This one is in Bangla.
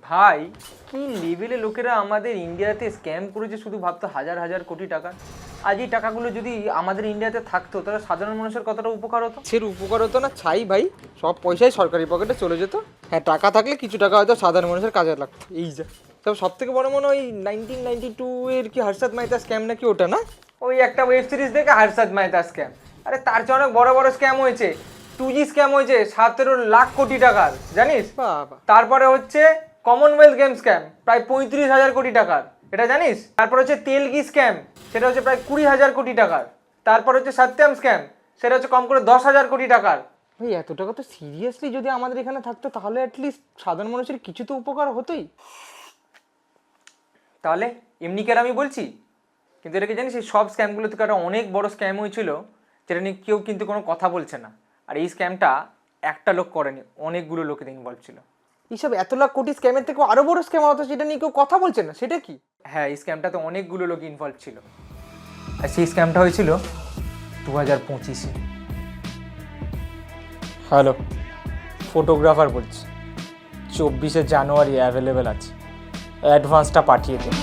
ভাই কি লেভেলে লোকেরা আমাদের ইন্ডিয়াতে স্ক্যাম করেছে শুধু ভাবতো হাজার হাজার কোটি টাকা। আজ এই টাকাগুলো যদি আমাদের ইন্ডিয়াতে থাকতো তাহলে সাধারণ মানুষের কতটা উপকার হতো। সের উপকার হতো না ছাই ভাই, সব পয়সাই সরকারি পকেটে চলে যেত। হ্যাঁ, টাকা থাকলে কিছু টাকা হয়তো সাধারণ মানুষের কাজে লাগতো। এই যা সব থেকে বড় মনে হয় 1992 এর কি হর্ষদ মেহতা স্ক্যাম নাকি ওটা না? ওই একটা ওয়েব সিরিজ দেখে হর্ষদ মেহতা স্ক্যাম, আরে তার চেয়ে অনেক বড় বড় স্ক্যাম হয়েছে। 2G স্ক্যাম হয়েছে 17 লাখ কোটি টাকার, জানিস? বাবা, তারপরে হচ্ছে কমনওয়েলথ গেম স্ক্যাম প্রায় 35,000 কোটি টাকার, এটা জানিস? তারপর হচ্ছে তেলগি স্ক্যাম, সেটা হচ্ছে প্রায় 20,000 কোটি টাকার। তারপর হচ্ছে সত্যম স্ক্যাম, সেটা হচ্ছে কম করে 10,000 কোটি টাকার। ভাই এত টাকা তো সিরিয়াসলি যদি আমাদের এখানে থাকতো তাহলে অ্যাটলিস্ট সাধারণ মানুষের কিছু তো উপকার হতোই। তাহলে এমনি কি আর আমি বলছি? কিন্তু এটাকে জানিস এই সব স্ক্যামগুলো থেকে একটা অনেক বড় স্ক্যাম হয়েছিল, যেটা নিয়ে কেউ কিন্তু কোনো কথা বলছে না। আর এই স্ক্যামটা একটা লোক করেনি, অনেকগুলো লোকের ইনভলভ ছিল। এইসব এত লাখ কোটি স্ক্যামের থেকেও আরো বড় স্ক্যাম হতো, সেটা নিয়ে কেউ কথা বলছে না, সেটা কি? হ্যাঁ, এই স্ক্যামটাতে অনেকগুলো লোক ইনভলভ ছিল। আর সেই স্ক্যামটা হয়েছিল 2025-এ। হ্যালো, ফটোগ্রাফার বলছি। 24শে জানুয়ারি অ্যাভেলেবেল আছে, অ্যাডভান্সটা পাঠিয়ে দিন।